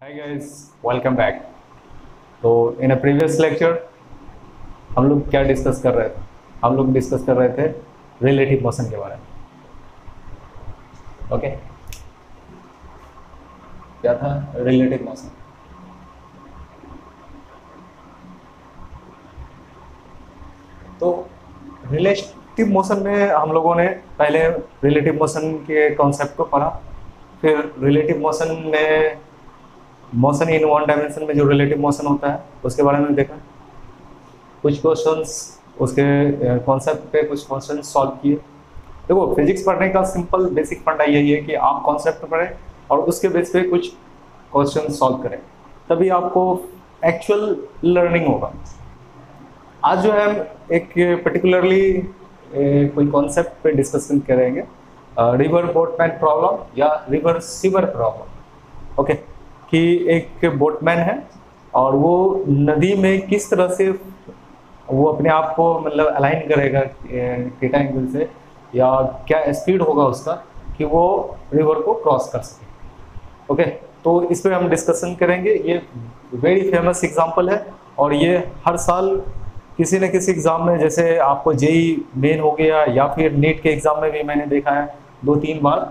Hi guys, welcome back. तो इन a previous lecture हम लोग क्या डिस्कस कर रहे थे? हम लोग डिस्कस कर रहे थे रिलेटिव मोशन के बारे में। ओके, क्या था रिलेटिव मोशन? तो रिलेटिव मोशन में हम लोगों ने पहले रिलेटिव मोशन के कॉन्सेप्ट को पढ़ा, फिर रिलेटिव मोशन में मोशन इन वन डायमेंशन में जो रिलेटिव मोशन होता है उसके बारे में देखा। कुछ क्वेश्चंस उसके कॉन्सेप्ट पे कुछ क्वेश्चन सॉल्व किए। देखो, फिजिक्स पढ़ने का सिंपल बेसिक फंडा यही है कि आप कॉन्सेप्ट पढ़ें और उसके बेस पे कुछ क्वेश्चन सॉल्व करें, तभी आपको एक्चुअल लर्निंग होगा। आज जो है हम एक पर्टिकुलरली कोई कॉन्सेप्ट पे डिस्कशन करेंगे, रिवर बोटमैन प्रॉब्लम या रिवर सीवर प्रॉब्लम। ओके, कि एक बोटमैन है और वो नदी में किस तरह से वो अपने आप को मतलब अलाइन करेगा थीटा एंगल से, या क्या स्पीड होगा उसका कि वो रिवर को क्रॉस कर सके। ओके, तो इस पे हम डिस्कशन करेंगे। ये वेरी फेमस एग्जांपल है और ये हर साल किसी न किसी एग्जाम में, जैसे आपको जेई मेन हो गया या फिर नीट के एग्जाम में भी मैंने देखा है 2-3 बार,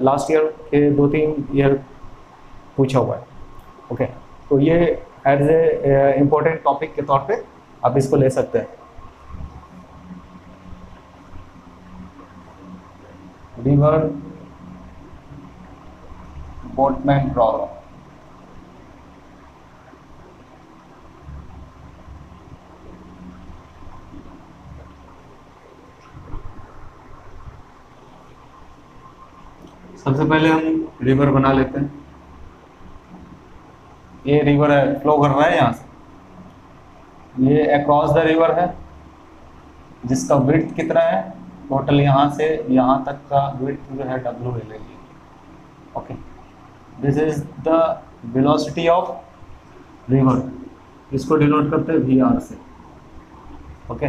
लास्ट ईयर के 2-3 ईयर पूछा हुआ है। ओके, तो ये एज ए इम्पोर्टेंट टॉपिक के तौर पे आप इसको ले सकते हैं। River boatman problem. सबसे पहले हम रिवर बना लेते हैं। ये रिवर है, फ्लो कर रहा है यहाँ से, ये अक्रॉस द रिवर है जिसका विड्थ कितना है, टोटल यहाँ से यहाँ तक का विड्थ जो है W ले लेंगे। Okay, this is the velocity of river, इसको डिनोट करते हैं VR से। ओके,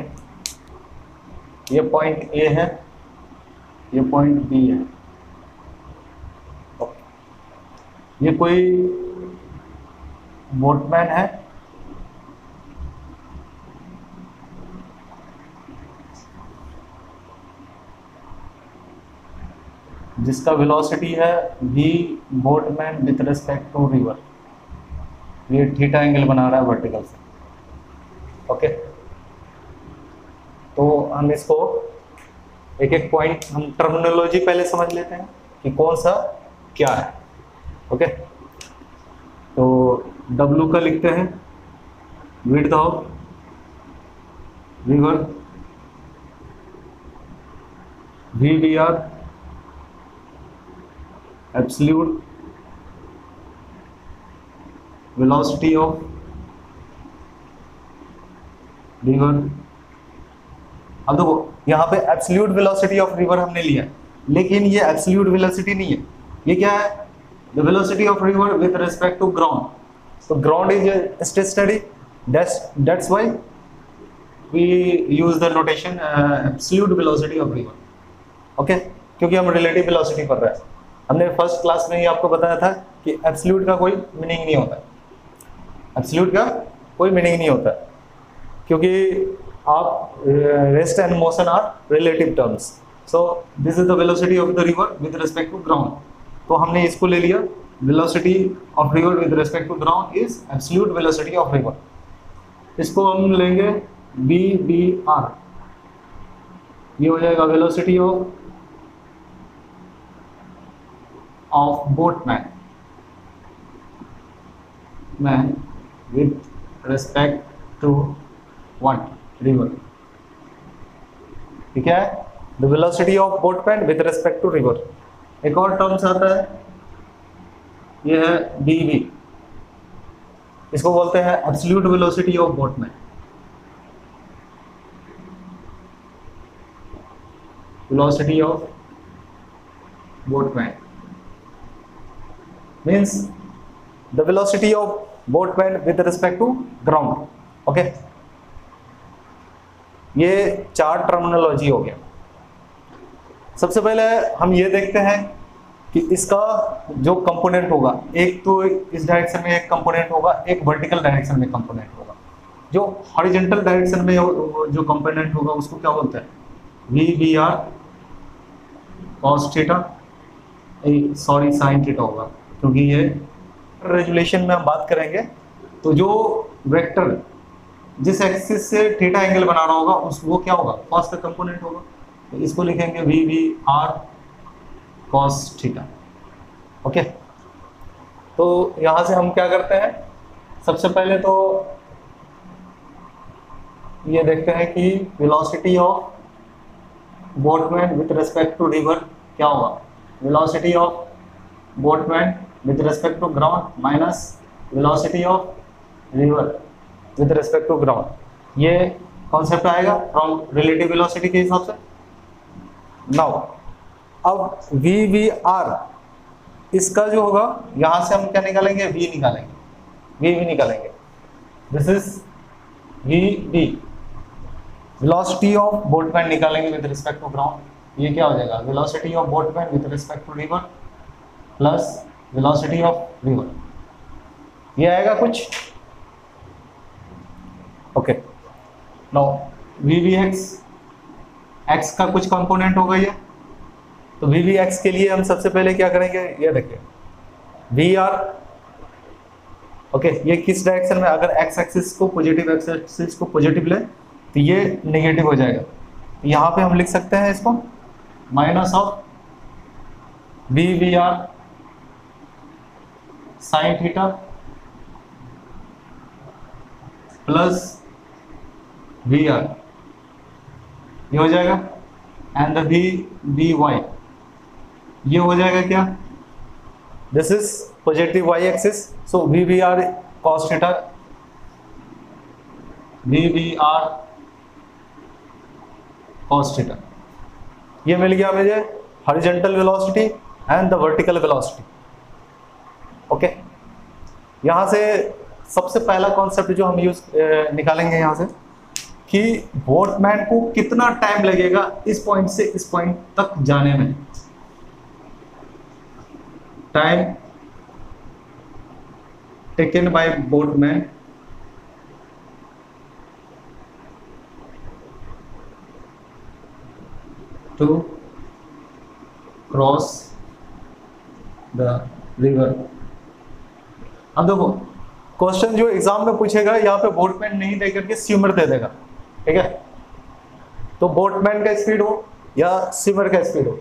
ये पॉइंट A है, ये पॉइंट B है। ओके, ये कोई बोटमैन है जिसका वेलोसिटी है V boatman with respect to river. ये थीटा एंगल बना रहा है वर्टिकल से। ओके, तो हम इसको एक एक पॉइंट, हम टर्मिनोलॉजी पहले समझ लेते हैं कि कौन सा क्या है। ओके, तो W का लिखते हैं width of river, VBR absolute velocity of river. अब देखो, यहाँ पे एब्सोल्यूट वेलोसिटी ऑफ रिवर हमने लिया, लेकिन ये एब्सोल्यूट वेलोसिटी नहीं है। ये क्या है? The velocity of river with respect to ground. तो ground is stationary, that's why we use the notation absolute velocity of river. Okay, क्योंकि हम रिलेटिव वेलोसिटी पढ़ रहे हैं। हमने फर्स्ट क्लास में ही आपको बताया था कि एब्सोल्यूट का कोई मीनिंग नहीं होता, एब्सोल्यूट का कोई मीनिंग नहीं होता, क्योंकि आप rest and motion are relative terms. So this is the velocity of the river with respect to ground. तो हमने इसको ले लिया, velocity of river with respect to ground is absolute velocity of river. इसको हम लेंगे VBR, ये हो जाएगा velocity of boatman with respect to what? River. ठीक है, the velocity of boatman with respect to river. एक और टर्म्स आता है, ये है BV, इसको बोलते हैं absolute velocity of boatman. Velocity of boatman means the velocity of boatman with respect to ground. Okay, ये 4 टर्मिनोलॉजी हो गया। सबसे पहले हम ये देखते हैं कि इसका जो कंपोनेंट होगा, एक तो इस डायरेक्शन में एक कंपोनेंट होगा, एक वर्टिकल डायरेक्शन में कंपोनेंट होगा। जो हॉरिजॉन्टल डायरेक्शन में जो कंपोनेंट होगा उसको क्या बोलते हैं, VBR cos theta, sorry sine theta होगा, क्योंकि ये रेजुलेशन में हम बात करेंगे तो जो वेक्टर जिस एक्सिस से थीटा एंगल बना रहा होगा उस वो क्या होगा, कॉस का कंपोनेंट होगा, तो इसको लिखेंगे VBR cos थीटा। ओके, तो यहां से हम क्या करते हैं, सबसे पहले तो ये देखते हैं कि velocity of boatman with respect to river क्या होगा, velocity of boatman with respect to ground minus velocity of river with respect to ground, ये कॉन्सेप्ट आएगा फ्रॉम रिलेटिव वेलोसिटी के हिसाब से। नाउ अब VBR इसका जो होगा, यहां से हम क्या निकालेंगे, V निकालेंगे, this is VB, velocity of boatman निकालेंगे विद रिस्पेक्ट टू ग्राउंड, ये क्या हो जाएगा, velocity of boatman with respect to river plus velocity of river, ये आएगा कुछ। ओके, नाउ VBX x का कुछ कंपोनेंट होगा ये, तो VBX के लिए हम सबसे पहले क्या करेंगे, ये देखिए VR, ओके, ये किस डायरेक्शन में, अगर x एक्सिस को पॉजिटिव ले तो ये नेगेटिव हो जाएगा, यहाँ पे हम लिख सकते हैं इसको minus of VBR sine theta plus VR, ये हो जाएगा, एंड द VBY ये हो जाएगा क्या, this is positive y axis, so VBR cos theta, VBR cos theta, ये मिल गया मुझे horizontal velocity and the vertical velocity. Okay, यहां से सबसे पहला कॉन्सेप्ट जो हम निकालेंगे यहां से कि बोटमैन को कितना टाइम लगेगा इस पॉइंट से इस पॉइंट तक जाने में, time taken by boatman to cross the river. अब देखो क्वेश्चन जो एग्जाम में पूछेगा, यहाँ पे बोटमैन नहीं दे करके स्विमर दे देगा, ठीक है, तो बोटमैन का स्पीड हो या स्विमर का स्पीड हो,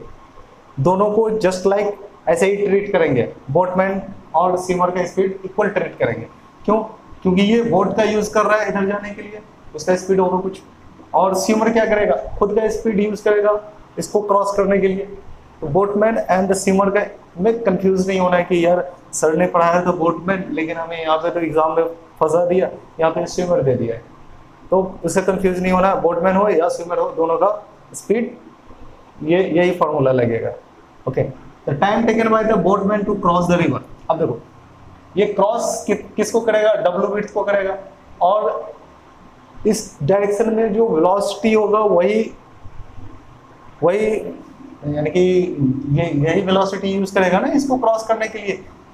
दोनों को जस्ट लाइक ऐसे ही ट्रीट करेंगे, बोटमैन और स्विमर का स्पीड इक्वल ट्रीट करेंगे। क्यों? क्योंकि ये बोट का यूज कर रहा है इधर जाने के लिए, उसका स्पीड होगा कुछ, और स्विमर क्या करेगा, खुद का स्पीड यूज करेगा इसको क्रॉस करने के लिए। तो बोटमैन एंड द स्विमर का में कंफ्यूज नहीं होना है कि यार सर ने पढ़ाया तो बोटमैन, लेकिन हमें यहाँ पे तो एग्जाम में फंसा दिया, यहाँ पे स्विमर दे दिया है, तो उससे कंफ्यूज नहीं होना, बोटमैन हो या स्विमर हो दोनों का स्पीड ये यही फॉर्मूला लगेगा। Okay, the time taken by the boatman to cross the river. अब देखो ये क्रॉस किसको करेगा, डब्ल्यू विड्थ को करेगा, और इस डायरेक्शन में जो वेलोसिटी होगा वही यानी कि यही वेलोसिटी यूज करेगा ना इसको क्रॉस करने के लिए।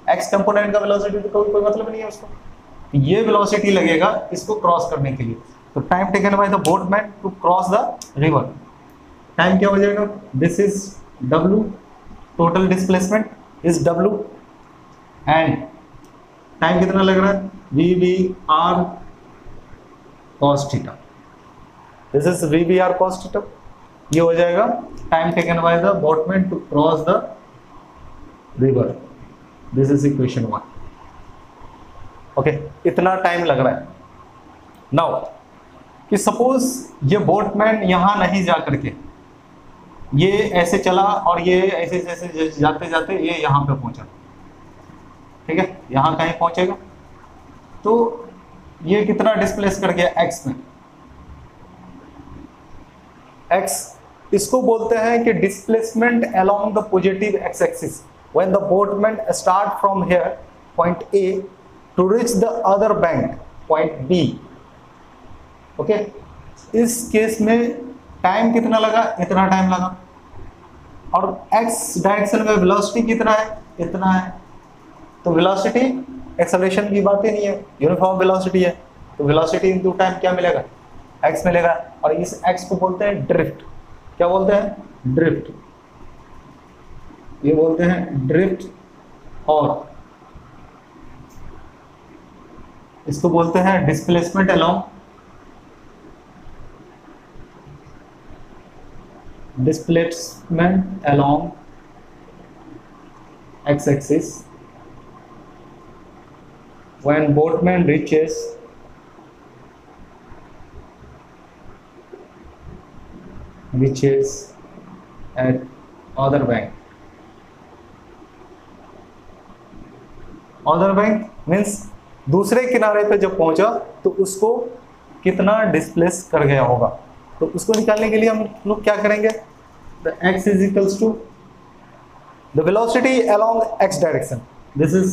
एक्स कंपोनेंट का वेलोसिटी तो कोई मतलब नहीं है उसको, तो ये वेलोसिटी लगेगा इसको क्रॉस करने के लिए। तो time taken by the boatman to cross the river, time क्या हो जाएगा, this is W, total displacement is W, and time कितना लग रहा है, VBR cos theta, this is VBR cos theta, ये हो जाएगा time taken by the boatman to cross the river, this is equation 1। Okay, इतना टाइम लग रहा है। नाउ कि सपोज ये बोटमैन यहां नहीं जा करके ये ऐसे चला और ये ऐसे ऐसे जाते जाते ये यहां पे पहुंचा, ठीक है, यहां कहीं पहुंचेगा, तो ये कितना डिस्प्लेस कर गया x में, x इसको बोलते हैं कि displacement along the positive x axis when the boatman start from here point A to reach the other bank point B। Okay, इस केस में टाइम कितना लगा, इतना टाइम लगा, और x डायरेक्शन में वेलोसिटी कितना है, इतना है। तो वेलोसिटी एक्सेलरेशन की बात ही नहीं है, यूनिफॉर्म वेलोसिटी है। तो वेलोसिटी इनटू टाइम क्या मिलेगा, x मिलेगा। और इस x को बोलते हैं ड्रिफ्ट। क्या बोलते हैं, ड्रिफ्ट। ये बोलते हैं ड्रिफ्ट, और इसको बोलते हैं displacement along, displacement along x-axis when boatman reaches at other bank. other bank means दूसरे किनारे पे जब पहुंचा तो उसको कितना डिस्प्लेस कर गया होगा। तो उसको निकालने के लिए हम लोग क्या करेंगे, the x is equals to the velocity along x direction, this is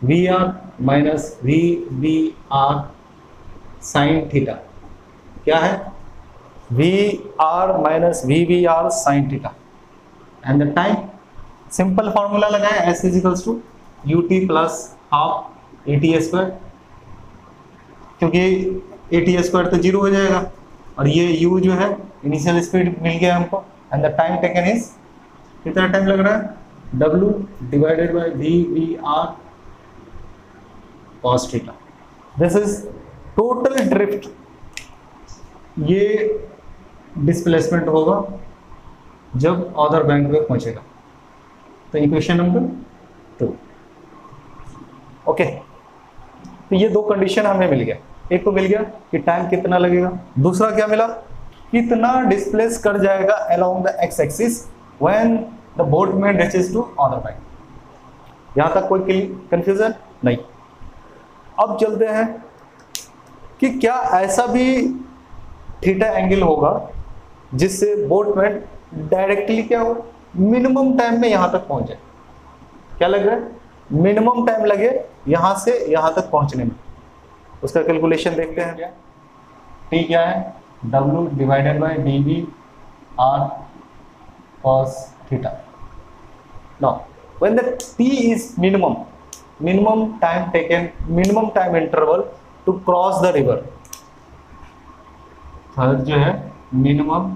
vr minus vbr sin theta। क्या है, vr minus vbr sin theta, and the time simple formula लगाए, s is equals to ut plus half at square, क्योंकि at square तो zero हो जाएगा, और ये u जो है इनिशियल स्पीड मिल गया हमको, and the time taken is, कितना टाइम लग रहा है, w divided by vbr cos theta. This is total drift, ये डिस्प्लेसमेंट होगा जब अदर बैंक में पहुंचेगा। तो इक्वेशन नंबर 2। ओके, तो ये दो कंडीशन हमें मिल गया। एक तो मिल गया कि टाइम कितना लगेगा, दूसरा क्या मिला, कितना डिस्प्लेस कर जाएगा along the x axis when the boatman reaches to other bank. यहां तक कोई कंफ्यूजन नहीं। अब चलते हैं कि क्या ऐसा भी थीटा एंगल होगा जिससे बोटमैन डायरेक्टली क्या हो, मिनिमम टाइम में यहां तक पहुंच जाए। क्या लग रहा है, मिनिमम टाइम लगे यहां से यहां तक पहुंचने में। उसका कैलकुलेशन देखते हैं। क्या टी क्या है, w divided bye dv r cos theta। now when the t is minimum time taken, minimum time interval to cross the river, third जो है minimum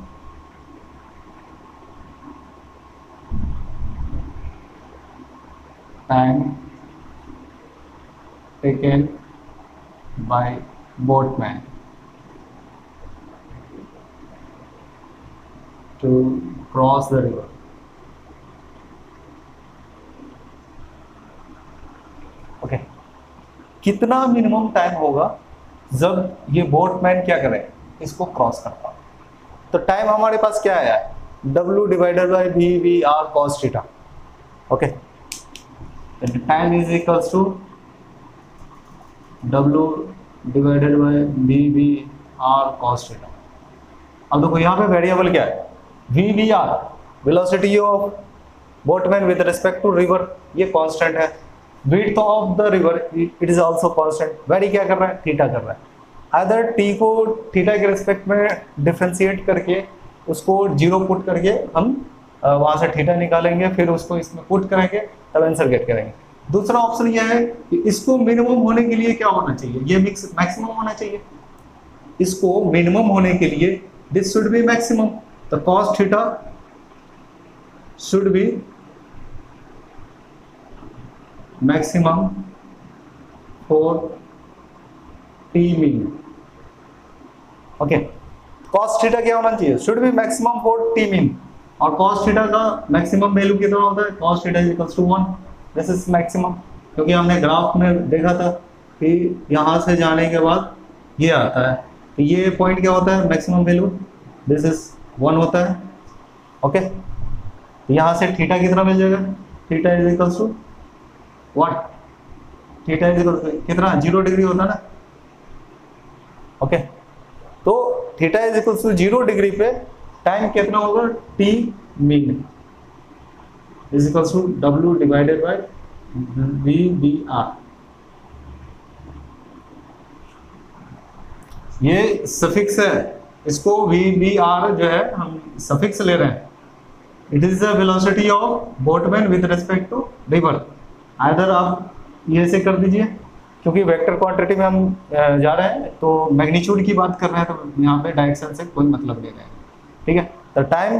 time taken by boatman to cross the river। Okay, कितना minimum time होगा जब ये boatman क्या करे, इसको cross करता। तो टाइम हमारे पास क्या आया है, w divided by vbr cos theta. Okay, time is equals to w divided by vbr cos theta. अब देखो यहाँ पे वेरिएबल क्या है, vbr velocity of boatman with respect to river, ये कांस्टेंट है। Width of the river it is also constant. Vary क्या कर रहा है, थीटा कर रहा है। अदर टी को थीटा के रिस्पेक्ट में डिफरेंशिएट करके उसको जीरो पुट करके हम वहां से थीटा निकालेंगे, फिर उसको इसमें पुट करेंगे, तब आंसर गेट करेंगे। दूसरा ऑप्शन यह है कि इसको मिनिमम होने के लिए क्या होना चाहिए, ये मैक्सिमम होना चाहिए। इसको मिनिमम होने के लिए this should be maximum, the cos theta should be maximum for T mean. Okay, cos theta क्या होना चाहिए, should be maximum for T mean. और cos थीटा का मैक्सिमम वैल्यू कितना होता है, cos theta is equals to 1। This is maximum, क्योंकि हमने ग्राफ में देखा था कि यहाँ से जाने के बाद ये आता है, तो ये पॉइंट क्या होता है, मैक्सिमम वैल्यू, दिस इज 1 होता है। ओके, यहाँ से थीटा कितना मिल जाएगा, theta is equals to what, theta is equals to कितना, 0 डिग्री होता है ना। ओके, तो theta is equals to 0 degree पे टाइम कितना होगा, T mean is equals to w divided by vbr। ये सफिक्स है, इसको vbr जो है हम सफिक्स ले रहे हैं, it is the velocity of boatman with respect to river. Either आप ये से कर दीजिए, क्योंकि वेक्टर क्वांटिटी में हम जा रहे हैं तो मैग्नीट्यूड की बात कर रहे हैं, तो यहाँ पे डायरेक्शन से कोई मतलब नहीं रहेगा। ठीक है, तो time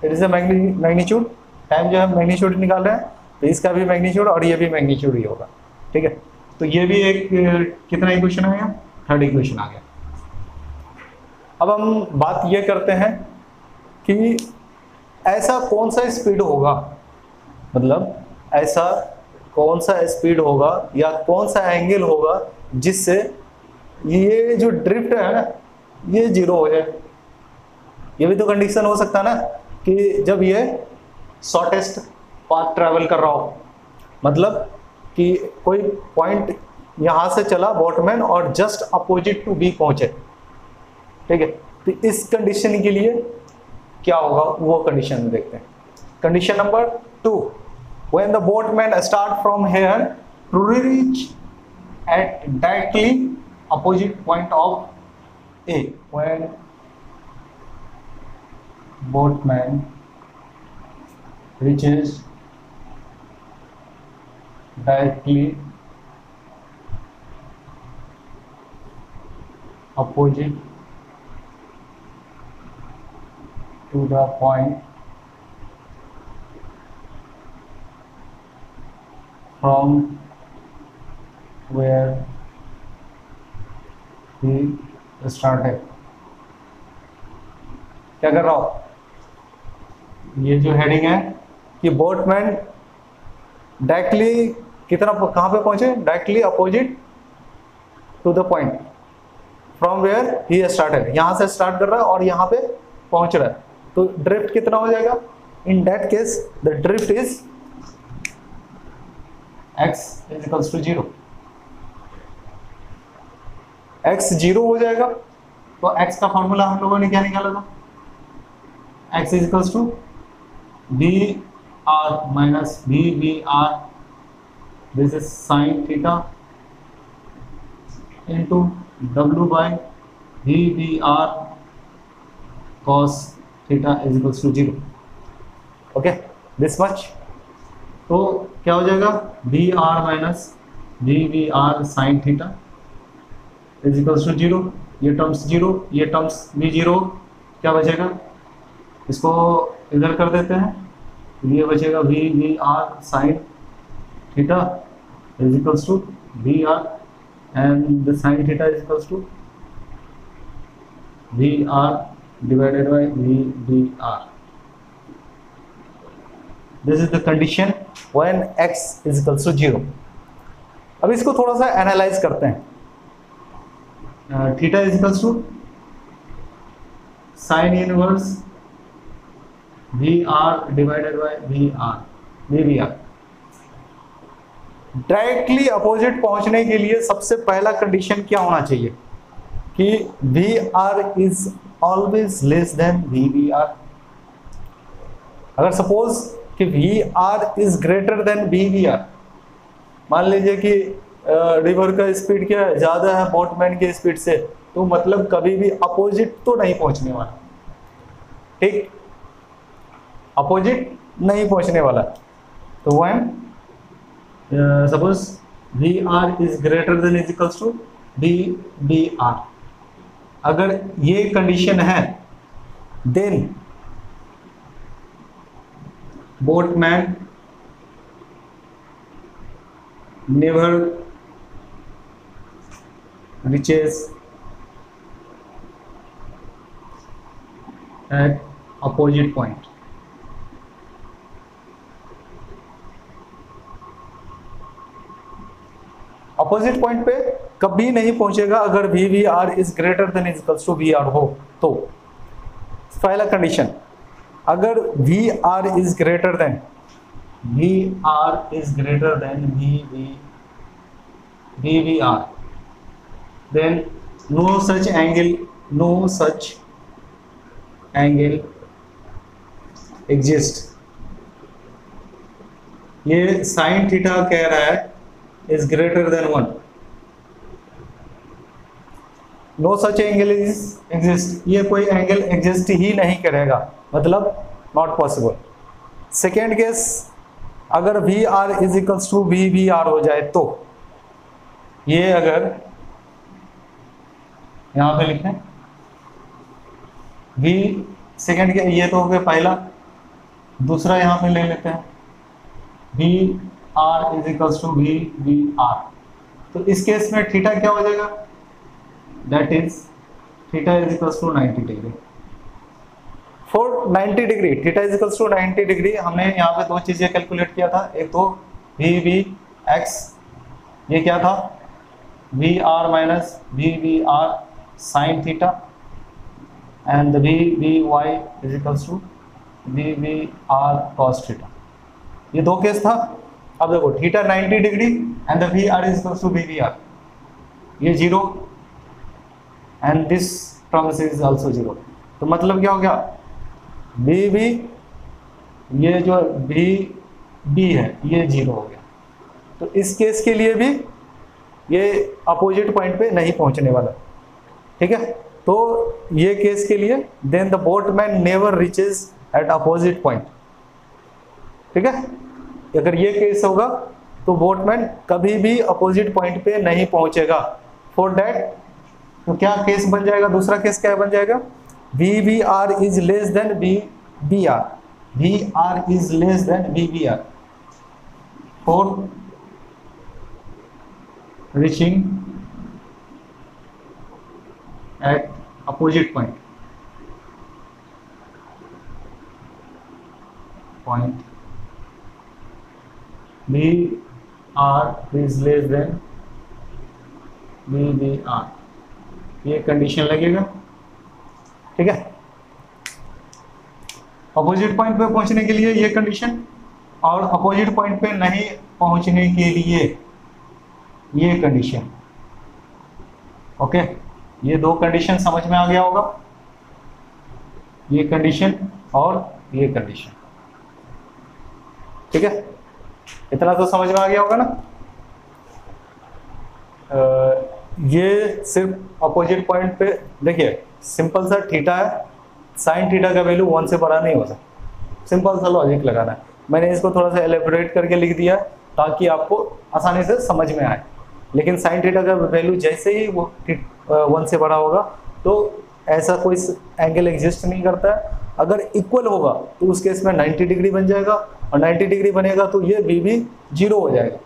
it is a magnitude, time जो है मैग्नीट्यूड निकाल रहे हैं, तो इसका भी मैग्नीट्यूड और ये भी मैग्नीट्यूड ही होगा। ठीक है, तो ये भी एक कितना इक्वेशन आ गया, थर्ड इक्वेशन आ गया। अब हम बात ये करते हैं कि ऐसा कौन सा स्पीड होगा, मतलब ऐसा कौन सा स्पीड होगा या कौन सा एंगल होगा जिससे ये जो ड्रिफ्ट है ना ये जीरो हो जाए। ये भी तो कंडीशन हो सकता है ना कि जब ये शॉर्टेस्ट पाथ ट्रैवल कर रहा हो, मतलब कि कोई पॉइंट यहाँ से चला बोटमैन और जस्ट अपोजिट टू बी पहुंचे। ठीक है, तो इस कंडीशन के लिए क्या होगा वो कंडीशन देखते हैं। Condition number 2, when the boatman start from here to reach at directly opposite point of A, when boatman reaches directly opposite to the point from where he started। क्या कर रहा हूं, ये जो हेडिंग है कि बोटमैन डायरेक्टली कितना कहां पे पहुंचे, directly opposite to the point from where he started, यहां से स्टार्ट कर रहा है और यहां पे पहुंच रहा है, तो ड्रिफ्ट कितना हो जाएगा, in that case the drift is x is equals to 0। x 0 हो जाएगा, तो x का फॉर्मूला हम लोगों ने क्या निकाला था, x is equals to B R minus B B R, this is sine theta into w by B B R cos theta is equals to 0। Okay, this much. तो क्या हो जाएगा, B R minus B B R sine theta is equals to 0, ये terms 0, ये terms भी 0, क्या बचेगा, इसको इधर कर देते हैं, ये बचेगा V B R sine theta is equals to B R, and the sine theta is equals to V R divided by V B R. This is the condition when x is equals to 0। अब इसको थोड़ा सा analyse करते हैं। Theta is equals to sine inverse V R divided by V R V B R. Directly opposite पहुंचने के लिए सबसे पहला कंडीशन क्या होना चाहिए कि V R is always less than V B R. अगर सपोज कि V R is greater than B V R, मान लीजिए कि रिवर का स्पीड क्या है, ज़्यादा है बोटमैन की स्पीड से, तो मतलब कभी भी अपोजिट तो नहीं पहुंचने वाला। ठीक, अपोजिट नहीं पहुंचने वाला। तो when suppose V R is greater than is equals to B B R, अगर ये कंडीशन है then boatman never reaches at opposite point। Opposite point पे कभी नहीं पहुंचेगा अगर V V R is greater than is equals to V R हो। तो पहला कंडीशन, अगर V R is greater than V V R, then no such angle exist. ये साइन थीटा कह रहा है is greater than 1, no such angle exist, ये कोई एंगल एग्जिस्ट ही नहीं करेगा, मतलब नॉट पॉसिबल। सेकेंड केस अगर V R is equals to V V R हो जाए तो ये अगर यहां पे लिखें वी सेकेंड के ये तो हो गया पहला, दूसरा यहां पे ले लेते हैं V R is equals to V V R. तो इस केस में थीटा क्या हो जाएगा, that is theta is equals to 90 degree. For 90 degree theta is equals to 90 degree हमने यहाँ पे दो चीजें कैलकुलेट किया था, एक तो वी वी एक्स, ये क्या था V R minus V V R sine theta, and V V Y is equals to V V R cos theta. ये दो केस था। अब देखो theta 90 degree and the V R is equals to V V R, ये zero and this terms is also zero. तो मतलब क्या हो गया, बी बी ये जो बी बी है ये जीरो हो गया। तो इस केस के लिए भी ये अपोजिट पॉइंट पे नहीं पहुंचने वाला, ठीक है। तो ये केस के लिए then the boatman never reaches at opposite point, ठीक है। अगर ये केस होगा तो बोटमैन कभी भी अपोजिट पॉइंट पे नहीं पहुंचेगा। फॉर दैट तो क्या केस बन जाएगा, दूसरा केस क्या बन जाएगा, V V R is less than V B R, V R is less than V B R for reaching at opposite point V R is less than V B R, ये condition लगेगा, ठीक है। Opposite point पे पहुंचने के लिए ये condition, और अपोजिट पॉइंट पे नहीं पहुंचने के लिए ये कंडीशन। ओके, ये दो कंडीशन समझ में आ गया होगा, ये कंडीशन और ये कंडीशन, ठीक है। इतना तो समझ में आ गया होगा ना। ये सिर्फ अपोजिट पॉइंट पे देखिए, सिंपल सा थीटा है, साइन थीटा का वैल्यू 1 से बड़ा नहीं हो सकता, सिंपल सा लॉजिक लगाना है। मैंने इसको थोड़ा सा एलेबोरेट करके लिख दिया ताकि आपको आसानी से समझ में आए। लेकिन साइन थीटा का वैल्यू जैसे ही वो 1 से बड़ा होगा तो ऐसा कोई एंगल एग्जिस्ट नहीं करता है। अगर इक्वल होगा तो उस केस में 90 डिग्री बन जाएगा, और 90 डिग्री बनेगा तो ये वी भी जीरो हो जाएगा,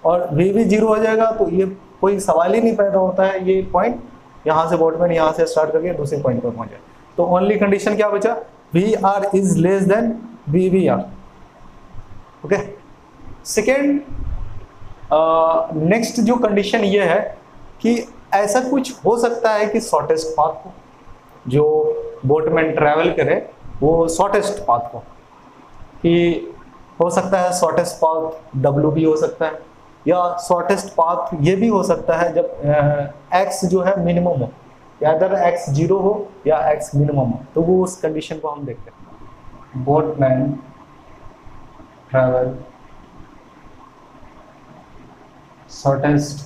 और वी भी जीरो हो जाएगा तो ये कोई सवाल ही नहीं पैदा होता है, ये पॉइंट यहाँ से बोटमैन यहाँ से स्टार्ट करके दूसरे पॉइंट पर पहुंचे। तो ओनली कंडीशन क्या बचा, V R is less than V V R. Okay, second next जो कंडीशन ये है कि ऐसा कुछ हो सकता है कि शॉर्टेस्ट पाथ हो, जो बोटमैन ट्रैवल करे वो शॉर्टेस्ट पाथ हो, कि हो सकता है शॉर्टेस्ट पाथ W भी हो सकता है, या शॉर्टेस्ट पाथ ये भी हो सकता है जब x जो है मिनिमम हो, या अदर x 0 हो या x मिनिमम हो। तो वो उस कंडीशन को हम देखते हैं। Boatman travel shortest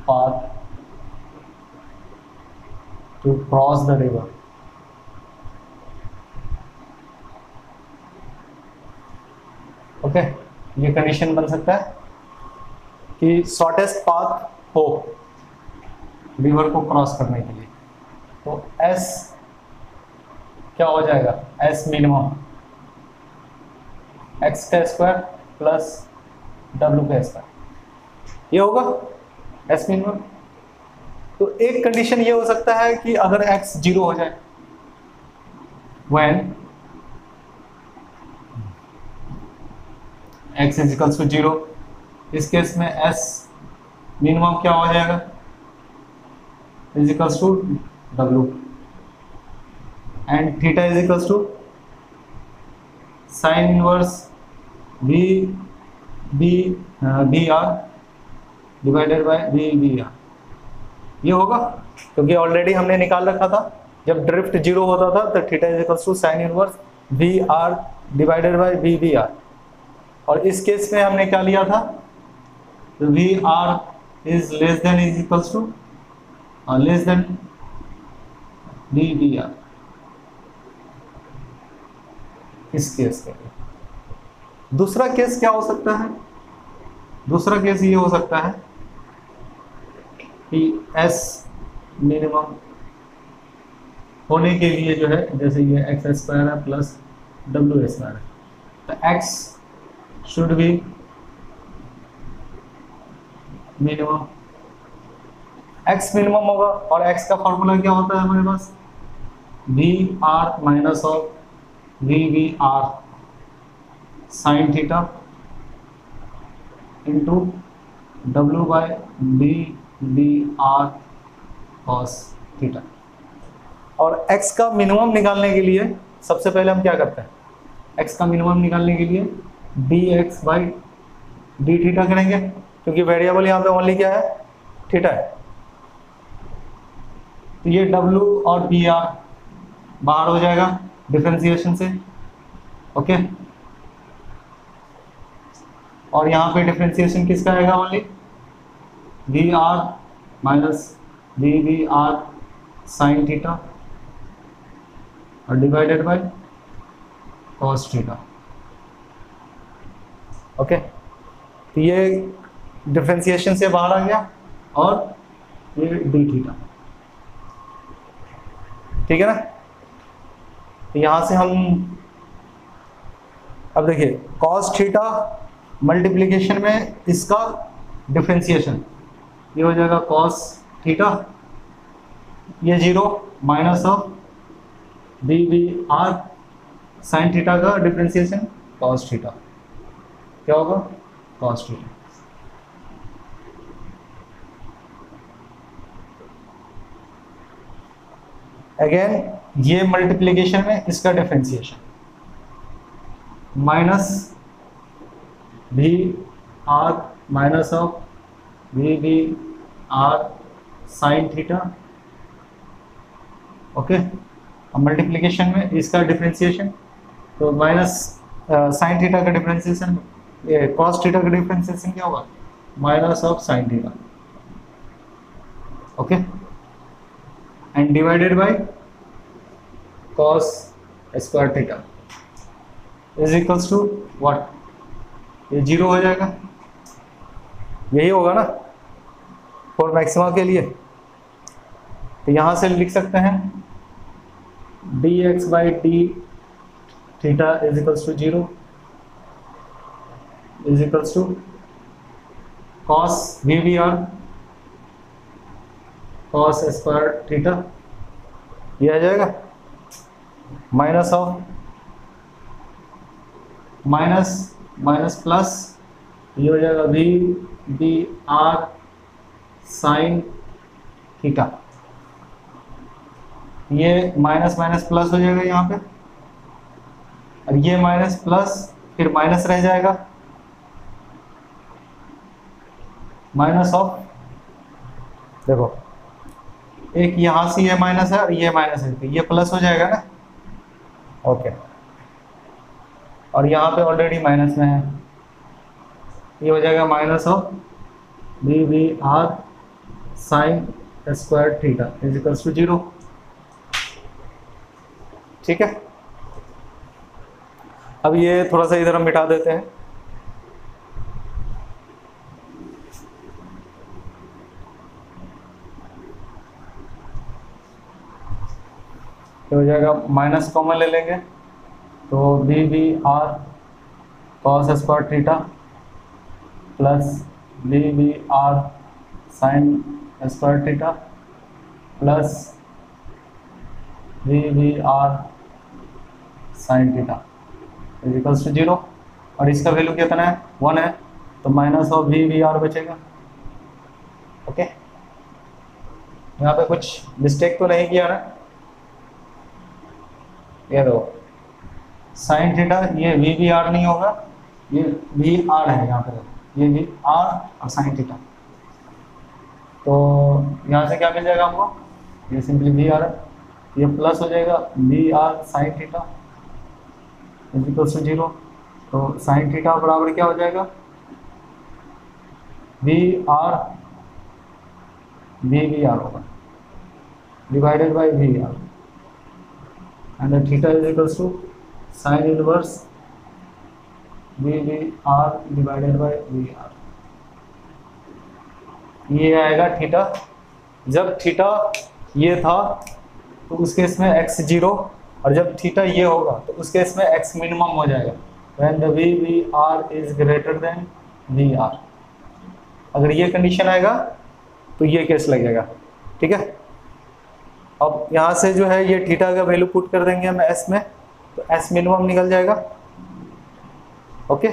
path to cross the river। Okay, ये कंडीशन बन सकता है कि शॉर्टेस्ट पाथ हो रिवर को क्रॉस करने के लिए। तो S क्या हो जाएगा, S मिनिमम x का स्क्वायर प्लस W का स्क्वायर, ये होगा S मिनिमम। तो एक कंडीशन ये हो सकता है कि अगर x 0 हो जाए, when x is equals to 0, इस केस में S मिनिमम क्या हो जाएगा, is equals to W, and theta is equals to sine inverse V B R divided by V V R, ये होगा क्योंकि ऑलरेडी हमने निकाल रखा था जब ड्रिफ्ट 0 होता था तो theta is equals to sine inverse V R divided by V V R. और इस केस में हमने क्या लिया था, V R is less than is equals to less than V V R. इस केस के लिए। दूसरा केस क्या हो सकता है? दूसरा केस ये हो सकता है कि एस मिनिमम होने के लिए जो है, जैसे ये एक्स स्क्वायर है प्लस डब्ल्यू स्क्वायर है, तो X should be minimum, X minimum होगा। और एक्स का फॉर्मूला क्या होता है हमारे पास? V R minus of V R sine theta into W by V R cos theta. और x का मिनिमम निकालने के लिए सबसे पहले हम क्या करते हैं? x का मिनिमम निकालने के लिए dx बाई डी थीटा करेंगे, क्योंकि वेरिएबल यहाँ पे ओनली क्या है? थीटा है। तो ये w और br बाहर हो जाएगा डिफरेंशिएशन से, ओके। और यहाँ पे डिफरेंशिएशन किसका आएगा? Only V R minus V R sine theta और divided by cos theta, okay. तो ये डिफरेंशिएशन से बाहर आ गया और ये डी थीटा, ठीक है ना। तो यहां से हम अब देखिए कॉस थीटा मल्टीप्लिकेशन में इसका डिफरेंशिएशन ये हो जाएगा कॉस थीटा, ये 0 minus of V R sine theta का डिफरेंशिएशन कॉस थीटा, क्या होगा? Cos theta. अगेन ये मल्टीप्लिकेशन में इसका differentiation minus V R minus of V R sine theta, okay. Multiplication में इसका डिफरेंशिएशन, तो माइनस साइन थीटा का डिफरेंशिएशन, कॉस थीटा का डिफरेंशिएशन क्या होगा? Minus of sine theta, okay, and divided by cos square theta is equals to what? ये 0 हो जाएगा, यही होगा ना फॉर मैक्सिमा के लिए। तो यहां से लिख सकते हैं dx by D theta is equals to 0 is equals to cos V R cos square theta, ये आ जाएगा माइनस ऑफ माइनस प्लस ये हो जाएगा वी आर साइन थीटा, ये माइनस माइनस प्लस हो जाएगा यहाँ पे, और ये माइनस प्लस फिर माइनस रह जाएगा, माइनस ऑफ, देखो एक यहाँ से ये माइनस है और ये माइनस है, तो ये प्लस हो जाएगा ना, ओके। और यहाँ पे ऑलरेडी माइनस में है, ये हो जाएगा minus of V R sine square theta is equals to 0, ठीक है। अब ये थोड़ा सा इधर हम मिटा देते हैं, तो हो जाएगा माइनस कॉमन ले लेंगे, तो V R cos square theta plus V R sine square theta plus V R sine theta is equals to 0, और इसका वैल्यू कितना है? 1 है, तो माइनस ऑफ वी आर बचेगा, ओके। यहाँ पे कुछ मिस्टेक तो नहीं किया ना? ये दो साइन थीटा, ये वी आर नहीं होगा, ये वी आर है यहाँ पे, ये वी आर और साइन थीटा, तो यहाँ से क्या मिल जाएगा हमको? ये सिंपली वी आर है, ये प्लस हो जाएगा V R sine theta is equals to 0, तो साइन थीटा बराबर क्या हो जाएगा? वी आर होगा divided by V R, and theta is equals to sine inverse V V R divided by V R, ये आएगा थीटा। जब थीटा ये था तो उस केस में एक्स जीरो, और जब थीटा ये होगा तो उस केस में एक्स मिनिमम हो जाएगा when the V V R is greater than V R. अगर ये कंडीशन आएगा तो ये केस लगेगा, ठीक है। अब यहाँ से जो है ये थीटा का वैल्यू पुट कर देंगे हम एस में, तो एस मिनिमम निकल जाएगा, ओके।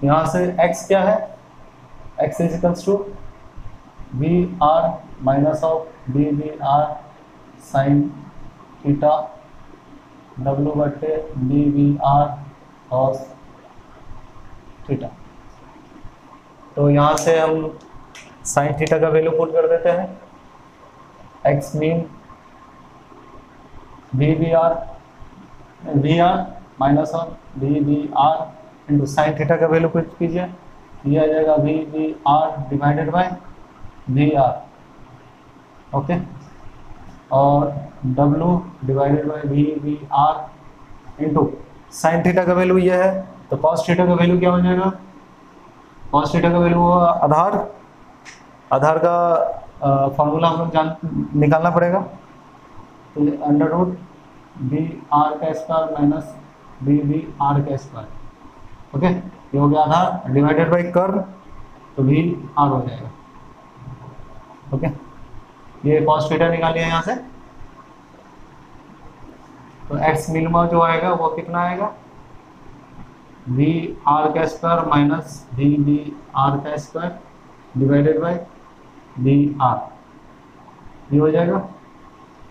यहाँ से x क्या है, x is equals to V R minus of V V R sine theta w बटे V V R cos theta. तो यहाँ से हम साइन थीटा का वैल्यू पुट कर देते हैं, x mean V R minus of V V R into sine theta का वैल्यू पुट कीजिए, ये आ जाएगा V V R divided by V R, okay. और w divided by V V R into sine theta का value ये है, तो कॉस थीटा का वैल्यू क्या हो जाएगा, कॉस थीटा का वैल्यू होगा आधार का फॉर्मूला हम लोग निकालना पड़ेगा, तो अंडर रूट वी आर का square minus V V R का स्क्वायर, ओके। ये हो गया आधार डिवाइडेड बाई कर्व, तो वी आर हो जाएगा, ओके। ये कॉस थीटा निकालिए यहाँ से, तो एक्स मिनिमम जो आएगा वो कितना आएगा, वी आर का square minus V V R का square divided by V R, ये हो जाएगा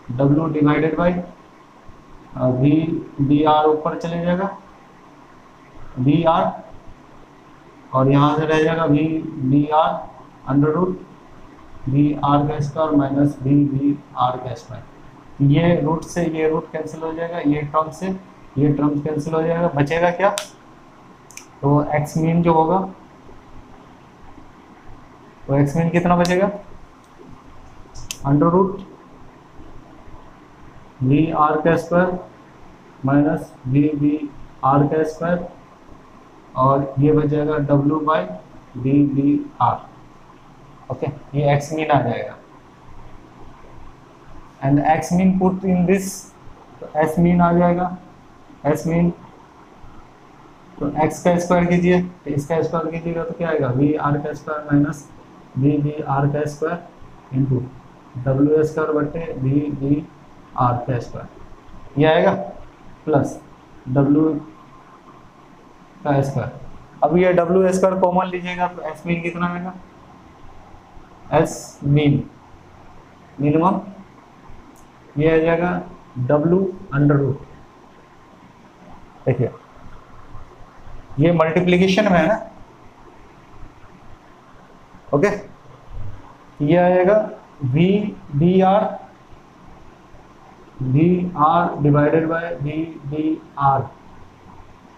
W divided by V V R ऊपर चले जाएगा वी आर, और यहाँ से रह जाएगा V V R under root V R का square minus V V R का स्क्वायर। ये रूट से ये रूट कैंसिल हो जाएगा, ये टर्म से ये टर्म कैंसिल हो जाएगा, बचेगा क्या, तो एक्स मीन जो होगा, तो एक्स मीन कितना बचेगा, अंडर रूट वी आर का square minus V V R का स्क्वायर, और ये बच जाएगा W by V V R, okay. ये एक्स मीन आ जाएगा and X mean put in this, तो एस मीन आ जाएगा, एस मीन तो एक्स का स्क्वायर कीजिए, तो इसका स्क्वायर कीजिएगा तो क्या आएगा, वी आर का square minus V V R का स्क्वायर इंटू डब्ल्यू स्क्वायर बटे वी वी आर का स्क्वायर, ये आएगा प्लस डब्ल्यू का स्क्वायर। अब ये डब्ल्यू स्क्वायर कॉमन लीजिएगा तो एस मीन कितना आएगा, एस मीन मिनिमम ये आ जाएगा डब्ल्यू अंडर रूट, देखिए ये मल्टीप्लिकेशन में है ना, ओके। ये आएगा V V R divided by V V R,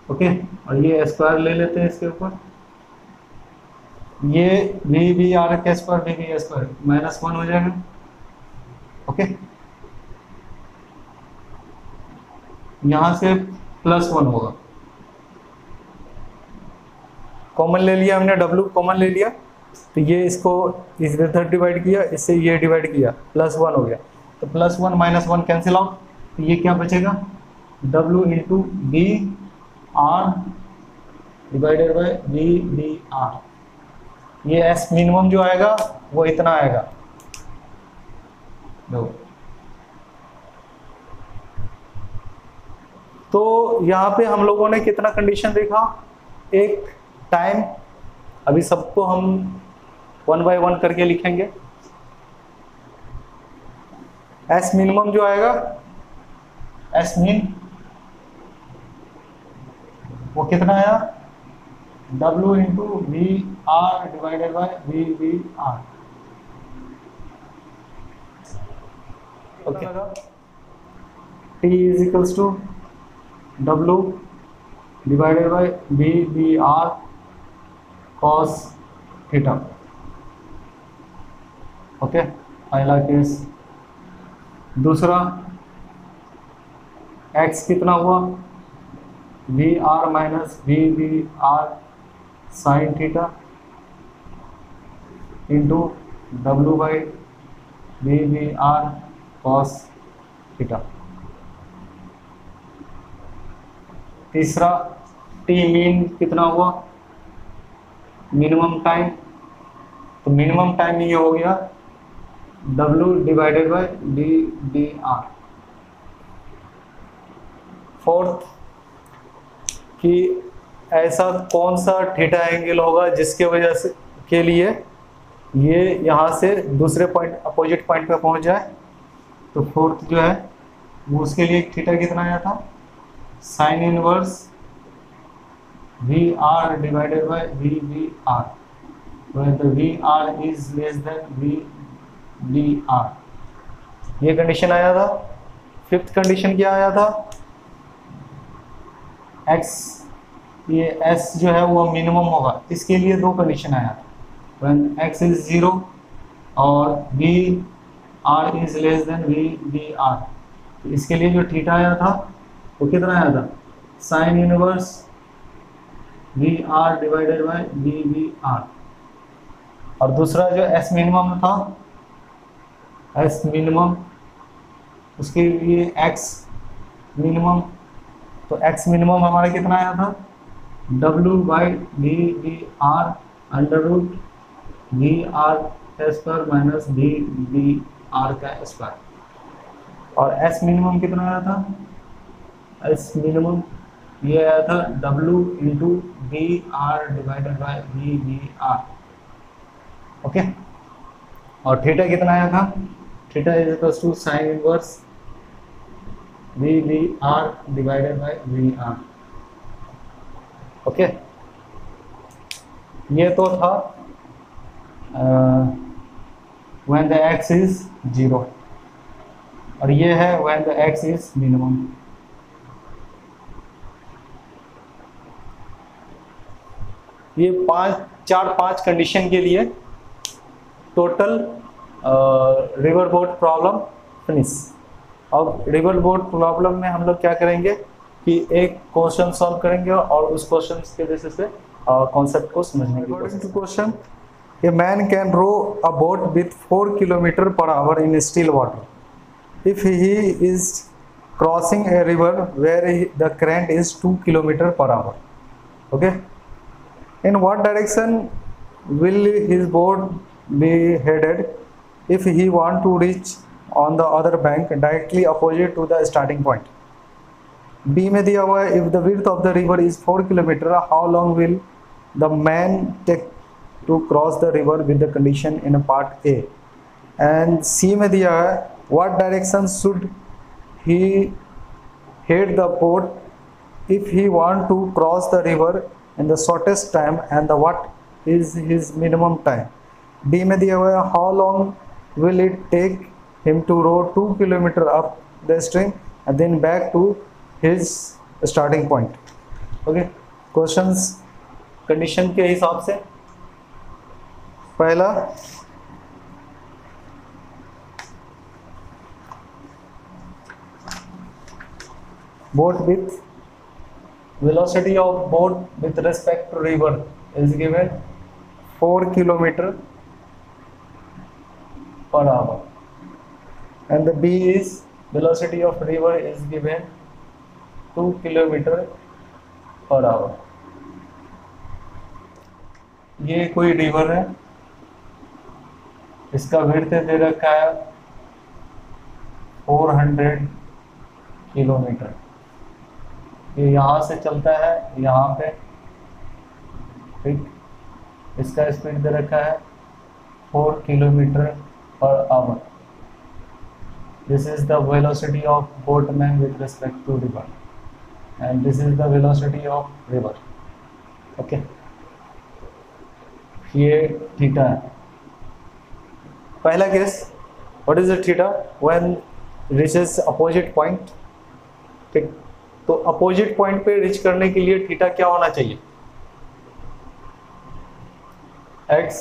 okay. और ये स्क्वायर ले लेते हैं इसके ऊपर, ये वी वी आर का square V V square minus one हो जाएगा, ओके। यहाँ से प्लस वन होगा, कॉमन ले लिया हमने, डब्ल्यू कॉमन ले लिया, तो ये इसको इस इधर डिवाइड किया, इससे ये डिवाइड किया, प्लस वन हो गया, तो plus one minus one cancel out, तो ये क्या बचेगा, W into V R divided by V V R. ये एस मिनिमम जो आएगा वो इतना आएगा, दो। तो यहाँ पे हम लोगों ने कितना कंडीशन देखा, एक टाइम, अभी सबको हम वन बाय वन करके लिखेंगे। एस मिनिमम जो आएगा, एस मीन वो कितना आया, W into V R divided by V V R, okay. T is equals to W divided by V V R cos theta. Okay, पहला केस। दूसरा, x कितना हुआ, V R minus V R sine theta into W by V R cos theta. तीसरा, T mean कितना हुआ, minimum time, तो minimum time ये हो गया W divided by D R. Fourth, कि ऐसा कौन सा थीटा एंगल होगा जिसके वजह से के लिए ये यहाँ से दूसरे पॉइंट अपोजिट पॉइंट पे पहुँच जाए। तो फोर्थ जो है वो उसके लिए थीटा कितना आया था, sine inverse V R divided by V R, when the VR is less than VDR। ये कंडीशन आया था। फिफ्थ कंडीशन क्या आया था, x, ये s जो है वो मिनिमम होगा, इसके लिए दो कंडीशन आया था, when x is 0 और VR is less than VDR। तो इसके लिए जो थीटा आया था वो कितना आया था, sine inverse VR divided by VR। और दूसरा जो S मिनिमम था, S मिनिमम, उसके लिए X मिनिमम, तो X मिनिमम हमारा कितना आया था, W by V R under root V R का स्क्वायर माइनस वी आर का स्क्वायर। और S मिनिमम कितना आया था, S मिनिमम ये आया था W into V R divided by V R. Okay, और थीटा कितना आया था, theta is equal to sine inverse V R divided by V R. Okay, ये तो था व्हेन द x इज 0, और ये है when the x is minimum. ये चार पांच कंडीशन के लिए total river boat problem finish. अब रिवर बोट प्रॉब्लम में हम लोग क्या करेंगे कि एक क्वेश्चन सॉल्व करेंगे और उस क्वेश्चन के बेसिस पे कॉन्सेप्ट को समझने की कोशिश। Question, a man can row a boat with 4 kilometre per hour in still water if he is crossing a river where the current is 2 kilometre per hour. Okay, in what direction will his boat be headed if he want to reach on the other bank directly opposite to the starting point? B में दिया हुआ है, if the width of the river is 4 kilometer, how long will the man take to cross the river with the condition in part A? And C में दिया है, what direction should he head the boat if he want to cross the river in the shortest time, and the what is his minimum time? D में दिया हुआ है, how long will it take him to row 2 kilometer up the stream and then back to his starting point? Okay, questions condition के हिसाब से, पहला boat with velocity of boat with respect to river is given 4 kilometer per hour, and the B is velocity of river is given 2 kilometer per hour। ये कोई river है, इसका width दे रखा है 400 किलोमीटर, ये यहाँ से चलता है यहाँ पे, ठीक, इसका स्पीड दे रखा है 4 kilometre per hour. This is the velocity of boatman with respect to river, and this is the velocity of river. Okay, ये थीटा है। पहला case, what is the theta when reaches opposite point, ठीक, तो opposite point पे reach करने के लिए theta क्या होना चाहिए, x,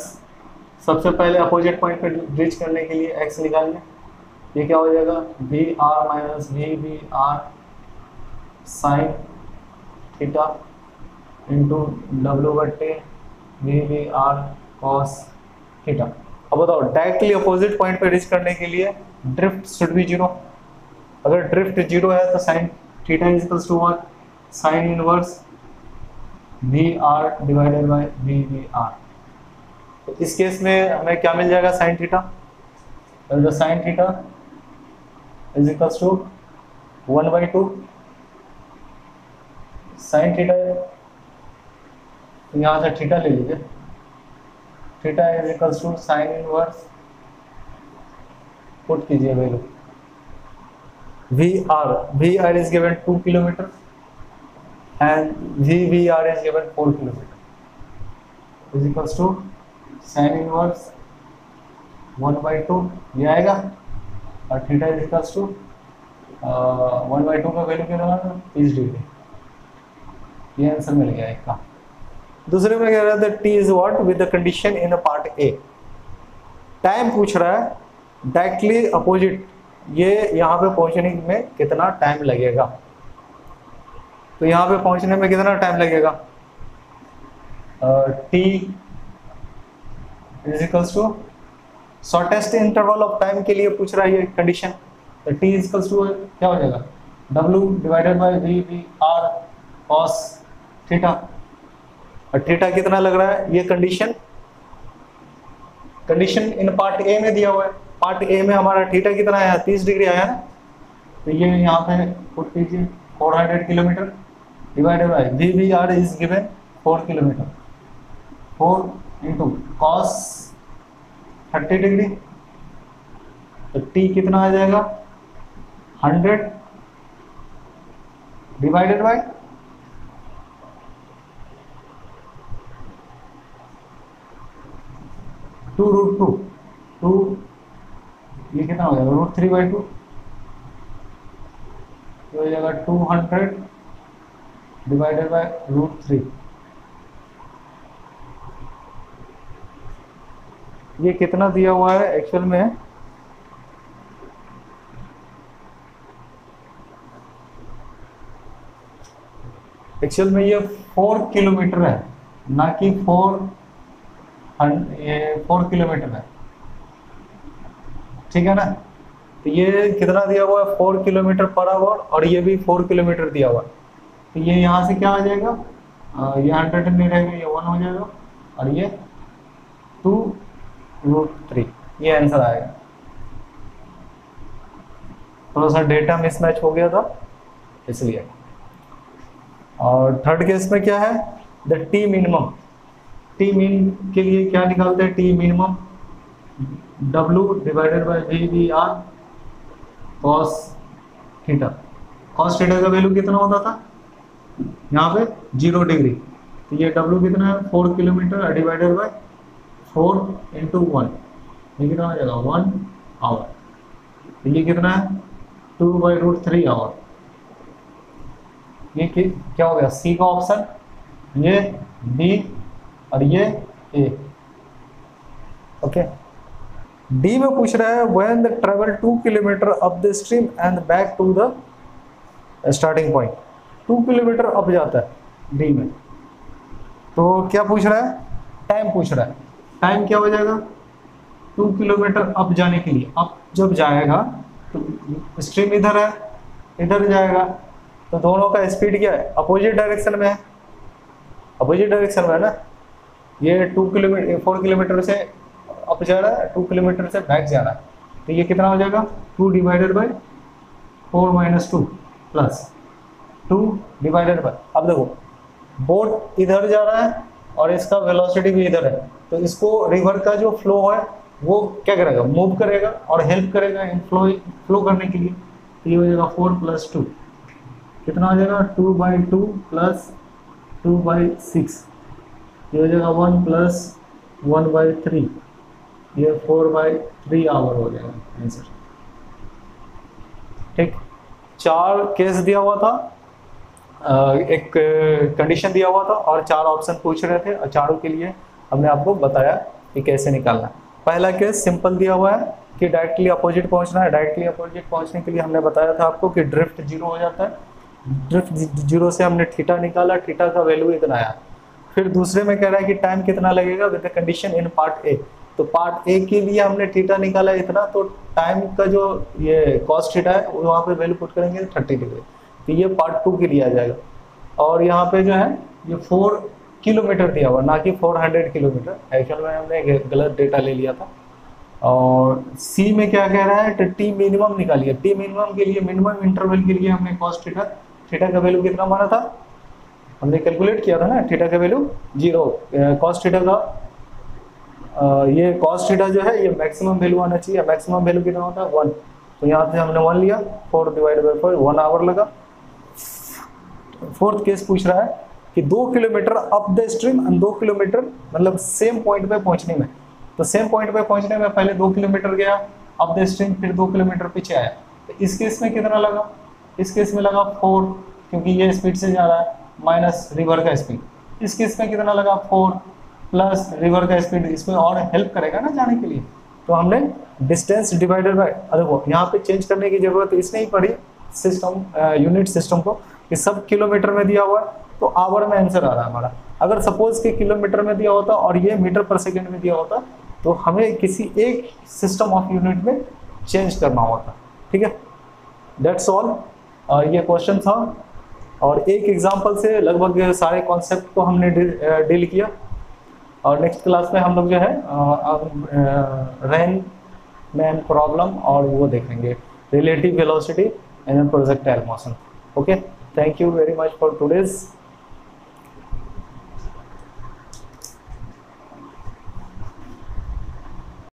सबसे पहले अपोजिट पॉइंट पे रीच करने के लिए x निकालेंगे। ये क्या हो जाएगा, V R minus V V R sine theta into W बटे V V R cos theta. अब बताओ डायरेक्टली अपोजिट पॉइंट पे रीच करने के लिए ड्रिफ्ट शुड बी जीरो। अगर ड्रिफ्ट जीरो है तो sine theta is equals to what, sine inverse V R divided by V V R. तो इस केस में हमें क्या मिल जाएगा, sine theta, sine theta is equals to 1/2 sign theta, यहाँ से थीटा ले लीजिए, theta is equals to sine inverse, put कीजिए value, V R is given 2 kilometre and V R is given 4 kilometre is equals to sine inverse 1/2 ये आएगा, और theta is equals to 1/2 का value क्या होगा, 30 डिग्री। ये आंसर मिल गया एक का। दूसरे में कह रहा था T is what with the condition in part A. Time पूछ रहा है डायरेक्टली अपोजिट, ये यहाँ पे पहुंचने में कितना टाइम लगेगा। तो यहाँ पे पहुंचने में कितना टाइम लगेगा, T is equals to shortest interval of time के लिए पूछ रहा है ये कंडीशन। तो टी इज इक्वल्स टू क्या हो जाएगा, W divided by V V R cos theta. और थीटा कितना लग रहा है, ये कंडीशन इन पार्ट ए में दिया हुआ है। पार्ट ए में हमारा थीटा कितना आया, 30 डिग्री आया ना। तो ये यहाँ पे पुट कीजिए 400 kilometre divided by V V R is given 4 kilometre, 4 into cos 30 degree. तो टी कितना आ जाएगा, 100 डिवाइडेड बाय 2√2 ये कितना हो जाएगा, √3/2 हो जाएगा 200 डिवाइडेड बाय √3। ये कितना दिया हुआ है एक्चुअल में, ये 4 किलोमीटर है, ना कि 4 किलोमीटर है, ठीक है ना। तो ये कितना दिया हुआ है, 4 किलोमीटर पर आवर, और ये भी 4 किलोमीटर दिया हुआ है। तो ये यहाँ से क्या आ जाएगा, ये 100 नहीं रहेगा, ये 1 हो जाएगा, और ये 2√3, ये आंसर आएगा। थोड़ा सा डेटा मिसमैच हो गया था इसलिए। और थर्ड केस में क्या है, द टी मिनिमम। टी मिन के लिए क्या निकालते हैं, T minimum W divided by V V R cos theta. Cos theta का वैल्यू कितना होता था, यहाँ पे 0 डिग्री। तो ये डब्ल्यू कितना है, 4 किलोमीटर डिवाइडेड बाय 4 इंटू 1, ये कितना हो जाएगा, 1 आवर। तो ये कितना है, 2/√3 आवर। ये क्या हो गया, सी का ऑप्शन, ये डी और ये ए। ओके, डी में पूछ रहा है when the travel 2 kilometre up the stream and back to the starting point. 2 kilometre up जाता है डी में, तो क्या पूछ रहा है, टाइम पूछ रहा है। टाइम क्या हो जाएगा, 2 किलोमीटर अप जाने के लिए, अप जब जाएगा तो स्ट्रीम इधर है, इधर जाएगा, तो दोनों का स्पीड क्या है, अपोजिट डायरेक्शन में है, अपोजिट डायरेक्शन में है ना। ये 4 किलोमीटर से अप जा रहा है, 2 किलोमीटर से बैक जा रहा है। तो ये कितना हो जाएगा, 2 divided by 4 minus 2 plus 2 divided by, अब देखो बोट इधर जा रहा है और इसका वेलोसिटी भी इधर है, तो इसको रिवर का जो फ्लो है वो क्या करेगा, मूव करेगा और हेल्प करेगा फ्लो करने के लिए। तो ये हो जाएगा 4 + 2, कितना हो जाएगा, 2/2 प्लस 2/6, ये हो जाएगा 1 + 1/3, ये 4/3 आवर हो जाएगा आंसर। ठीक, 4 केस दिया हुआ था, एक कंडीशन दिया हुआ था और 4 ऑप्शन पूछ रहे थे, और चारों के लिए हमने आपको बताया कि कैसे निकालना है। पहला केस सिंपल दिया हुआ है कि डायरेक्टली अपोजिट पहुंचना है। डायरेक्टली अपोजिट पहुंचने के लिए हमने बताया था आपको कि ड्रिफ्ट 0 हो जाता है। ड्रिफ्ट 0 से हमने थीटा निकाला, थीटा का वैल्यू इतना आया। फिर दूसरे में कह रहा है कि टाइम कितना लगेगा with the condition in part A. तो पार्ट ए के लिए हमने थीटा निकाला इतना, तो टाइम का जो ये कॉस थीटा है वहाँ पे वैल्यू पुट करेंगे 30 डिग्री। तो ये पार्ट 2 के लिए आ जाएगा। और यहाँ पे जो है ये 4 किलोमीटर दिया हुआ, ना कि 400 किलोमीटर। एक्चुअल में हमने गलत डेटा ले लिया था। और सी में क्या कह रहा है, टी मिनिमम निकालिए। टी मिनिमम के लिए, मिनिमम इंटरवल के लिए हमने कॉस थीटा, थीटा का वैल्यू कितना माना था, हमने कैलकुलेट किया था ना, थीटा का वैल्यू 0। कॉस थीटा का ये कॉस थीटा जो है ये मैक्सिमम वैल्यू आना चाहिए। मैक्सिमम वैल्यू कितना होता है 1, तो यहाँ से हमने 1 लिया, 4 डिवाइड बाई 4, 1 आवर लगा। फोर्थ केस पूछ रहा है कि 2 kilometre up the stream and 2 kilometre मतलब सेम पॉइंट पे पहुंचने में। तो सेम पॉइंट पे पहुंचने में पहले 2 किलोमीटर गया अप द स्ट्रीम, फिर 2 किलोमीटर पीछे आया। तो इस केस में कितना लगा, इस केस में लगा 4, क्योंकि ये स्पीड से जा रहा है, माइनस रिवर का स्पीड। इस केस में कितना लगा 4 प्लस रिवर का स्पीड, इसमें और हेल्प करेगा ना जाने के लिए। तो हमने डिस्टेंस डिवाइडेड बाय, देखो यहाँ पे चेंज करने की जरूरत इसने ही पड़ी सिस्टम, यूनिट सिस्टम को, कि सब किलोमीटर में दिया हुआ है तो आवर में आंसर आ रहा है हमारा। अगर सपोज कि किलोमीटर में दिया होता और ये मीटर पर सेकेंड में दिया होता तो हमें किसी एक सिस्टम ऑफ यूनिट में चेंज करना होता। ठीक है, दैट्स ऑल। ये क्वेश्चन था और एक एग्जांपल से लगभग सारे कॉन्सेप्ट को हमने डील किया। और नेक्स्ट क्लास में हम लोग जो है रेन मैन प्रॉब्लम और वो देखेंगे, relative velocity in projectile motion. Okay, thank you very much for today's